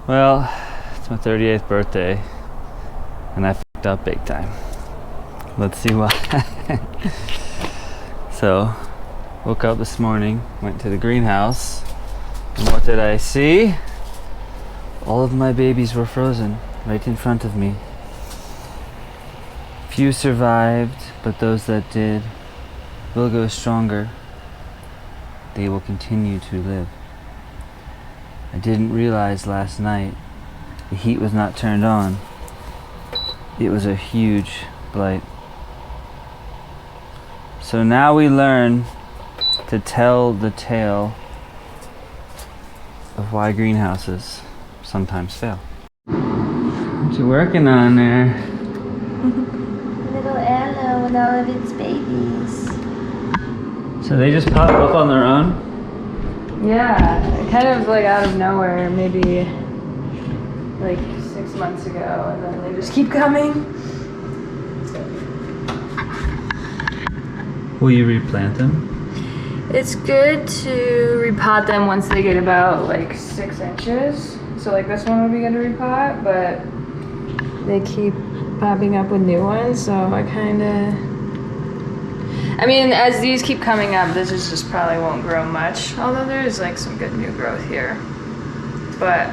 Well, it's my 38th birthday, and I f***ed up big time. Let's see why. So, woke up this morning, went to the greenhouse, and what did I see? All of my babies were frozen right in front of me. Few survived, but those that did will go stronger. They will continue to live. I didn't realize last night the heat was not turned on. It was a huge blight. So now we learn to tell the tale of why greenhouses sometimes fail. What you working on there? Little Anna with all of its babies. So they just pop up on their own? Yeah, kind of like out of nowhere, maybe like 6 months ago, and then they just keep coming. Will you replant them? It's good to repot them once they get about like 6 inches. So like this one would be good to repot, but they keep popping up with new ones, so I mean, as these keep coming up, this is just probably won't grow much, although there is like some good new growth here. But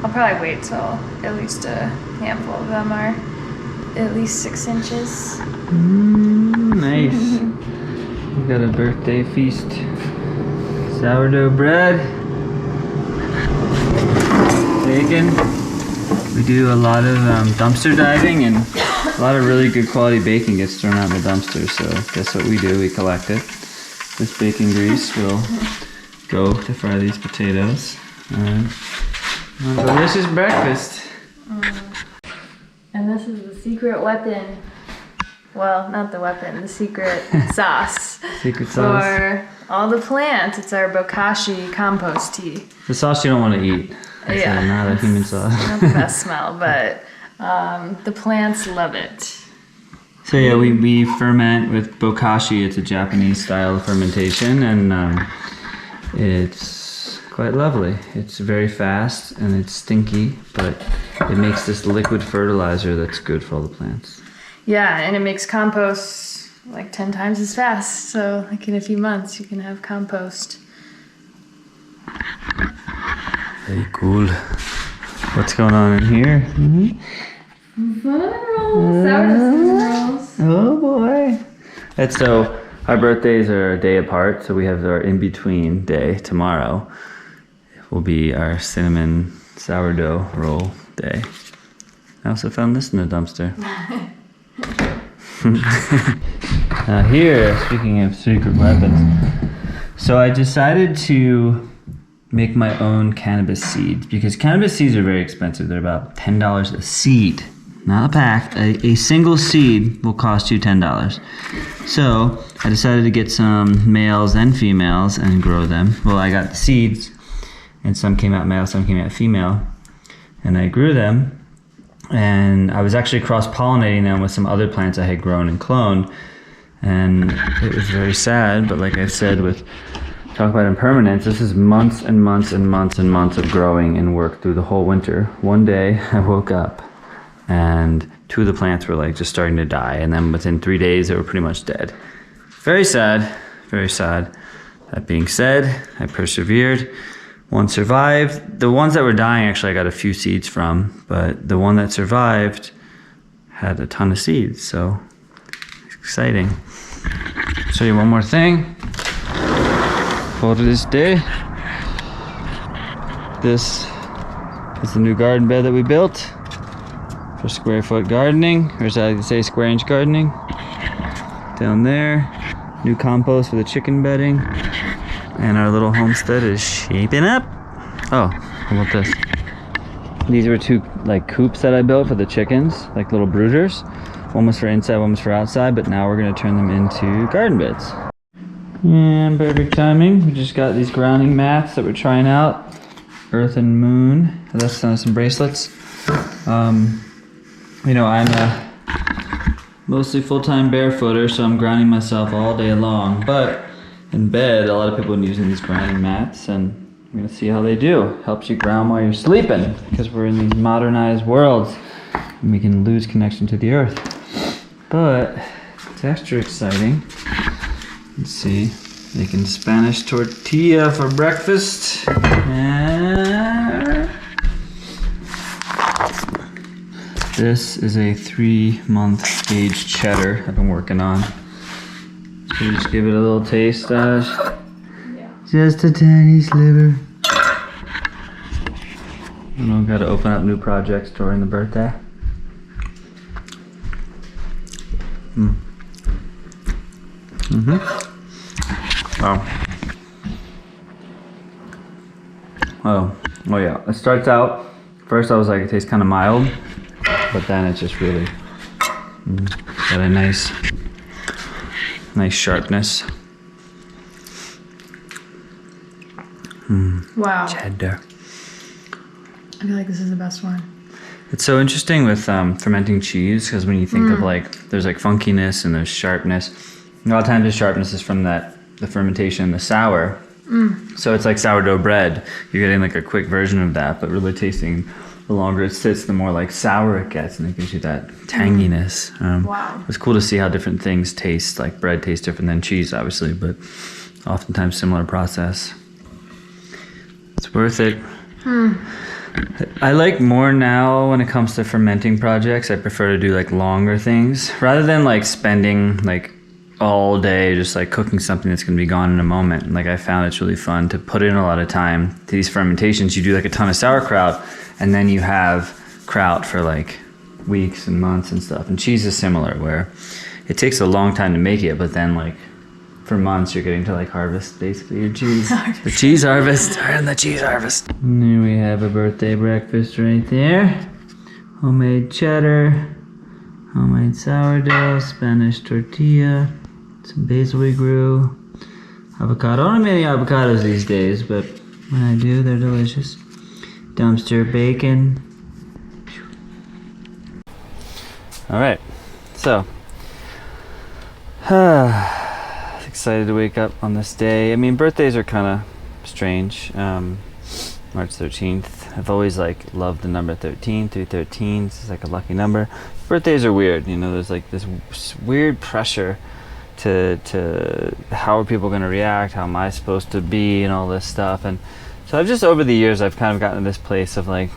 I'll probably wait till at least a handful of them are at least 6 inches. Nice. We got a birthday feast. Sourdough bread. Bacon. We do a lot of dumpster diving, and a lot of really good quality bacon gets thrown out in the dumpster, so guess what we do? We collect it. This bacon grease will go to fry these potatoes. And a delicious breakfast. And this is the secret weapon. Well, not the weapon, the secret sauce. Secret sauce. For all the plants. It's our bokashi compost tea. The sauce you don't want to eat. It's not a human sauce. Not the best smell, but the plants love it. So yeah, we ferment with bokashi. It's a Japanese style of fermentation, and it's quite lovely. It's very fast and it's stinky, but it makes this liquid fertilizer that's good for all the plants. Yeah, and it makes compost like 10 times as fast. So like in a few months you can have compost. Very cool. What's going on in here? Cinnamon rolls, sourdough cinnamon rolls. Oh boy. And so our birthdays are a day apart, so we have our in-between day tomorrow. Will be our cinnamon sourdough roll day. I also found this in the dumpster. Here, speaking of secret weapons, so I decided to make my own cannabis seeds, because cannabis seeds are very expensive. They're about $10 a seed, not a pack. A single seed will cost you $10. So I decided to get some males and females and grow them. Well, I got the seeds, and some came out male, some came out female, and I grew them. And I was actually cross-pollinating them with some other plants I had grown and cloned, and it was very sad. But like I said, talk about impermanence, this is months and months and months and months of growing and work through the whole winter. One day I woke up and 2 of the plants were like just starting to die, and then within 3 days they were pretty much dead. Very sad, very sad. That being said, I persevered. One survived. The ones that were dying, actually I got a few seeds from, but the one that survived had a ton of seeds, so it's exciting. I'll show you one more thing for this day. This is the new garden bed that we built for square foot gardening, or as I like to say, square inch gardening. Down there, new compost for the chicken bedding, and our little homestead is shaping up. Oh, how about this? These were 2 like coops that I built for the chickens, like little brooders. One was for inside, one was for outside, but now we're gonna turn them into garden beds. And perfect timing. We just got these grounding mats that we're trying out. Earth and Moon. That's some bracelets. You know, I'm a mostly full-time barefooter, so I'm grounding myself all day long. But in bed, a lot of people have been using these grounding mats, and We're gonna see how they do. Helps you ground while you're sleeping, because we're in these modernized worlds and we can lose connection to the earth. But it's extra exciting. Let's see. Making Spanish tortilla for breakfast. And this is a 3-month aged cheddar I've been working on. So we just give it a little taste, Ash. Yeah. Just a tiny sliver. You know, gotta open up new projects during the birthday. Oh yeah. It starts out, first I was like, it tastes kind of mild, but then it's just really got a nice sharpness. Wow. Cheddar. I feel like this is the best one. It's so interesting with fermenting cheese, because when you think of like, there's like funkiness and there's sharpness. A lot of times the sharpness is from the fermentation, the sour. So it's like sourdough bread. You're getting like a quick version of that, but really tasting, the longer it sits, the more like sour it gets, and it gives you that tanginess. Wow. It's cool to see how different things taste. Like bread tastes different than cheese, obviously, but oftentimes similar process. It's worth it. I like more now when it comes to fermenting projects. I prefer to do like longer things rather than like spending like all day just like cooking something that's going to be gone in a moment. Like I found it's really fun to put in a lot of time to these fermentations. You do like a ton of sauerkraut, and then you have kraut for like weeks and months and stuff. And cheese is similar, where it takes a long time to make it, but then like for months you're getting to like harvest basically your cheese. The cheese harvest. We're in the cheese harvest. And there we have a birthday breakfast right there. Homemade cheddar, homemade sourdough, Spanish tortilla, some basil we grew, avocado. I don't have many avocados these days, but when I do, they're delicious. Dumpster bacon. All right, so excited to wake up on this day. I mean, birthdays are kind of strange. March 13th. I've always like loved the number 13. 313 is like a lucky number. Birthdays are weird. You know, there's like this weird pressure to how are people going to react? How am I supposed to be? And all this stuff. And so I've just, over the years, I've kind of gotten to this place of like,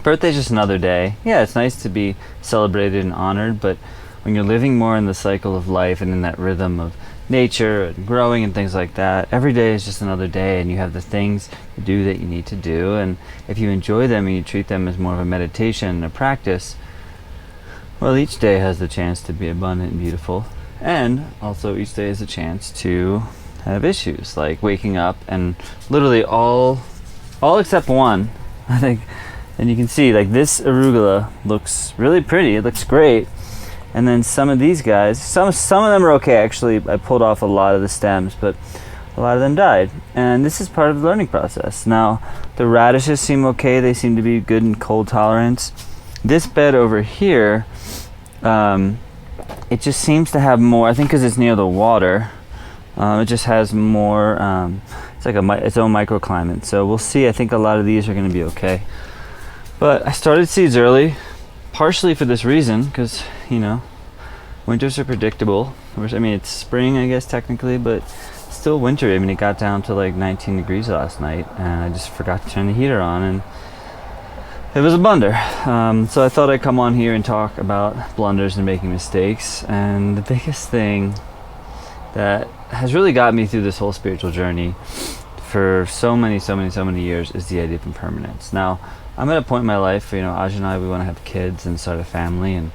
birthday's just another day. Yeah, it's nice to be celebrated and honored, but when you're living more in the cycle of life and in that rhythm of nature and growing and things like that, every day is just another day, and you have the things to do that you need to do, and if you enjoy them and you treat them as more of a meditation and a practice, well, each day has the chance to be abundant and beautiful. And also each day is a chance to have issues, like waking up and literally all except one, I think. And you can see like this arugula looks really pretty, it looks great. And then some of these guys, some of them are okay. Actually, I pulled off a lot of the stems, but a lot of them died. And this is part of the learning process. Now, the radishes seem okay. They seem to be good in cold tolerance. This bed over here, it just seems to have more, I think because it's near the water, it just has more, it's like its own microclimate. So we'll see. I think a lot of these are going to be okay. But I started seeds early, partially for this reason, because, you know, winters are predictable. I mean, it's spring, I guess, technically, but still winter. I mean, it got down to like 19 degrees last night, and I just forgot to turn the heater on, and it was a blunder. So I thought I'd come on here and talk about blunders and making mistakes. And the biggest thing that has really got me through this whole spiritual journey for so many years is the idea of impermanence. Now, I'm at a point in my life, you know, Aj and I, we want to have kids and start a family and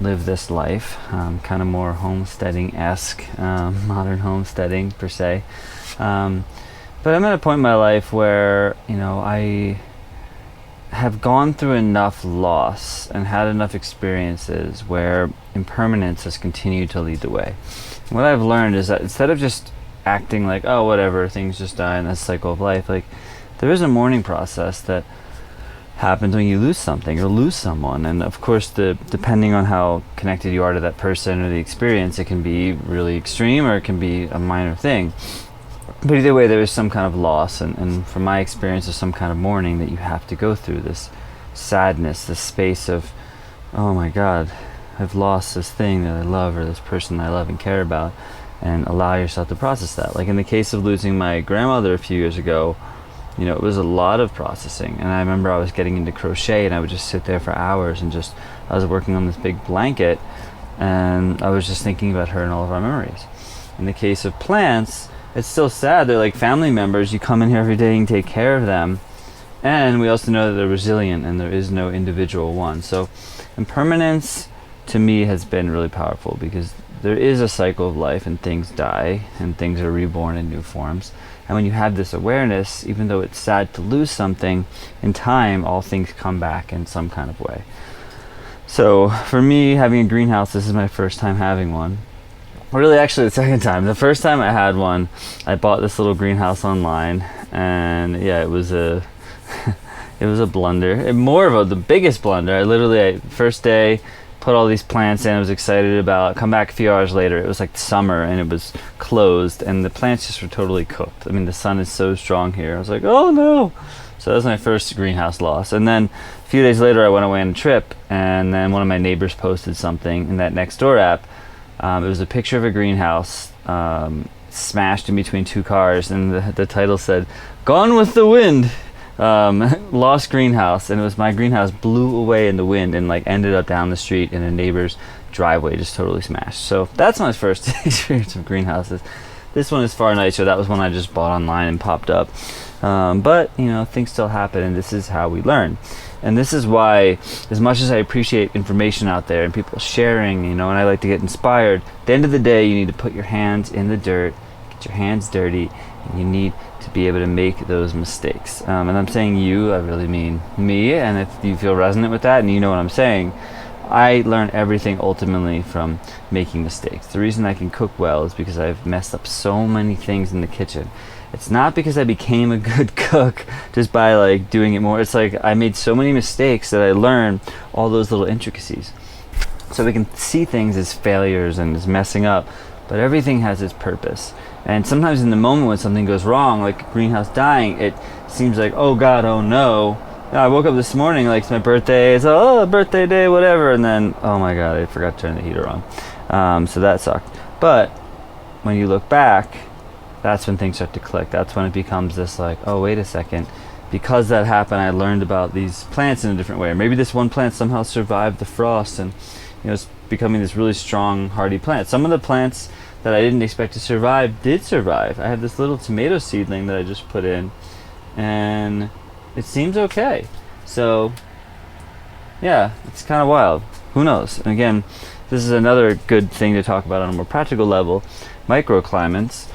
live this life, kind of more homesteading-esque, modern homesteading per se. But I'm at a point in my life where, you know, I have gone through enough loss and had enough experiences where impermanence has continued to lead the way. And what I've learned is that instead of just acting like, oh, whatever, things just die in this cycle of life, like, there is a mourning process that happens when you lose something or lose someone. And of course, depending on how connected you are to that person or the experience, it can be really extreme or it can be a minor thing. But either way, there is some kind of loss, and from my experience, there's some kind of mourning that you have to go through, this sadness, this space of, oh my God, I've lost this thing that I love, or this person I love and care about, and allow yourself to process that. Like in the case of losing my grandmother a few years ago, you know, it was a lot of processing. And I remember I was getting into crochet, and I would just sit there for hours and just, I was working on this big blanket, and I was just thinking about her and all of our memories. In the case of plants, it's still sad. They're like family members. You come in here every day and take care of them. And we also know that they're resilient, and there is no individual one. So impermanence to me has been really powerful, because there is a cycle of life, and things die and things are reborn in new forms. And when you have this awareness, even though it's sad to lose something, in time all things come back in some kind of way. So for me, having a greenhouse, this is my first time having one. Really, actually the second time. The first time I had one, I bought this little greenhouse online, and yeah, it was a it was a blunder. The biggest blunder. I literally, first day, put all these plants in, I was excited about, come back a few hours later, it was like summer and it was closed, and the plants just were totally cooked. I mean, the sun is so strong here. I was like, oh no. So that was my first greenhouse loss. And then a few days later, I went away on a trip, and then one of my neighbors posted something in that Nextdoor app. It was a picture of a greenhouse smashed in between two cars, and the title said, "Gone with the wind." Lost greenhouse. And it was my greenhouse blew away in the wind and like ended up down the street in a neighbor's driveway, just totally smashed. So that's my first experience of greenhouses. This one is far nicer. That was one I just bought online and popped up. But you know, things still happen, and this is how we learn. And this is why, as much as I appreciate information out there and people sharing, you know, and I like to get inspired, at the end of the day, you need to put your hands in the dirt, get your hands dirty, and you need to be able to make those mistakes. And I'm saying you, I really mean me, and if you feel resonant with that and you know what I'm saying, I learn everything ultimately from making mistakes. The reason I can cook well is because I've messed up so many things in the kitchen. It's not because I became a good cook just by like doing it more. It's like I made so many mistakes that I learned all those little intricacies. So we can see things as failures and as messing up, but everything has its purpose. And sometimes in the moment when something goes wrong, like a greenhouse dying, it seems like, oh God, oh no. I woke up this morning, like it's my birthday, it's birthday day, whatever, and then, oh my God, I forgot to turn the heater on. So that sucked. But when you look back, that's when things start to click. That's when it becomes this like, oh, wait a second. Because that happened, I learned about these plants in a different way. Or maybe this one plant somehow survived the frost, and you know, it's becoming this really strong, hardy plant. Some of the plants that I didn't expect to survive did survive. I have this little tomato seedling that I just put in, and it seems okay. So yeah, it's kind of wild. Who knows? And again, this is another good thing to talk about on a more practical level, microclimates.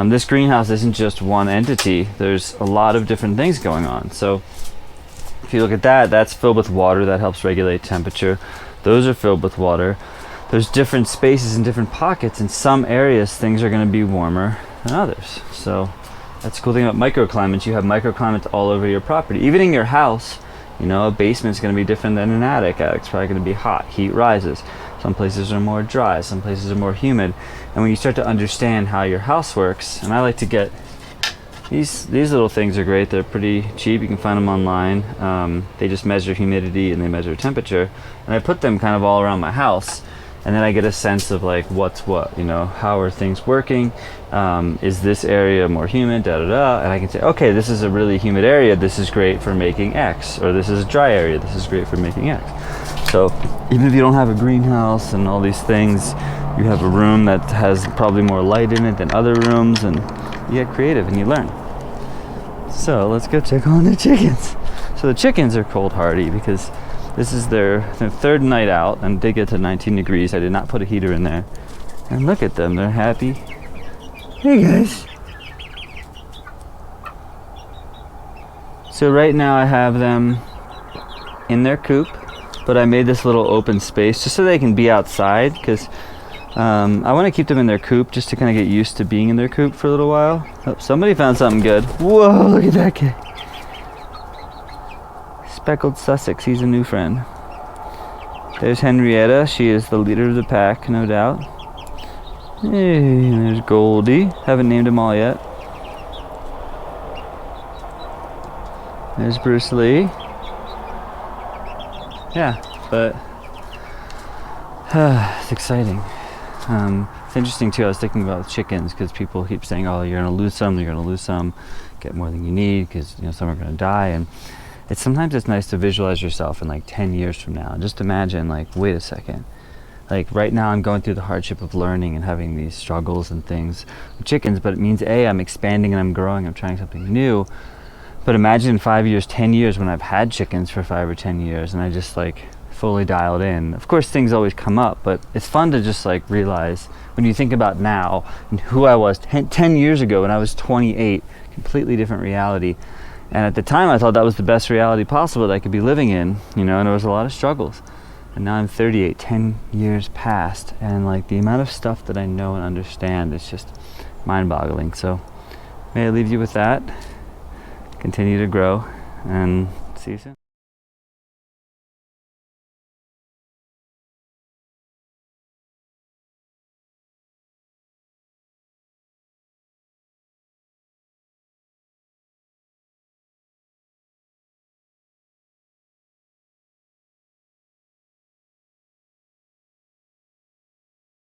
This greenhouse isn't just one entity. There's a lot of different things going on. So if you look at that, that's filled with water that helps regulate temperature. Those are filled with water. There's different spaces and different pockets. In some areas, things are going to be warmer than others. So that's the cool thing about microclimates. You have microclimates all over your property. Even in your house, you know, a basement's going to be different than an attic. Attic's probably going to be hot. Heat rises. Some places are more dry. Some places are more humid. And when you start to understand how your house works, and I like to get these little things are great. They're pretty cheap. You can find them online. They just measure humidity and they measure temperature. And I put them kind of all around my house. And then I get a sense of like what's what, you know, how are things working? Is this area more humid? Da da da. And I can say, okay, this is a really humid area. This is great for making X. Or this is a dry area. This is great for making X. So even if you don't have a greenhouse and all these things, you have a room that has probably more light in it than other rooms, and you get creative and you learn. So let's go check on the chickens. So the chickens are cold hardy because this is their third night out, and they get to 19 degrees. I did not put a heater in there. And look at them, they're happy. Hey guys. So right now I have them in their coop, but I made this little open space just so they can be outside, because I want to keep them in their coop just to kind of get used to being in their coop for a little while. Oh, somebody found something good. Whoa, look at that guy. Speckled Sussex, he's a new friend. There's Henrietta, she is the leader of the pack, no doubt. Hey, there's Goldie, haven't named them all yet. There's Bruce Lee. Yeah, but it's exciting. It's interesting too. I was thinking about chickens because people keep saying, "Oh, you're gonna lose some. You're gonna lose some. Get more than you need because some are gonna die." And sometimes it's nice to visualize yourself in like 10 years from now. Just imagine, like, wait a second. Like right now, I'm going through the hardship of learning and having these struggles and things with chickens. But it means I'm expanding and I'm growing. I'm trying something new. But imagine in 5 years, 10 years when I've had chickens for 5 or 10 years and I just like fully dialed in. Of course, things always come up, but it's fun to just like realize when you think about now and who I was 10 years ago when I was 28, completely different reality. And at the time, I thought that was the best reality possible that I could be living in, and there was a lot of struggles. And now I'm 38, 10 years past, and like the amount of stuff that I know and understand is just mind-boggling. So may I leave you with that. Continue to grow, and see you soon.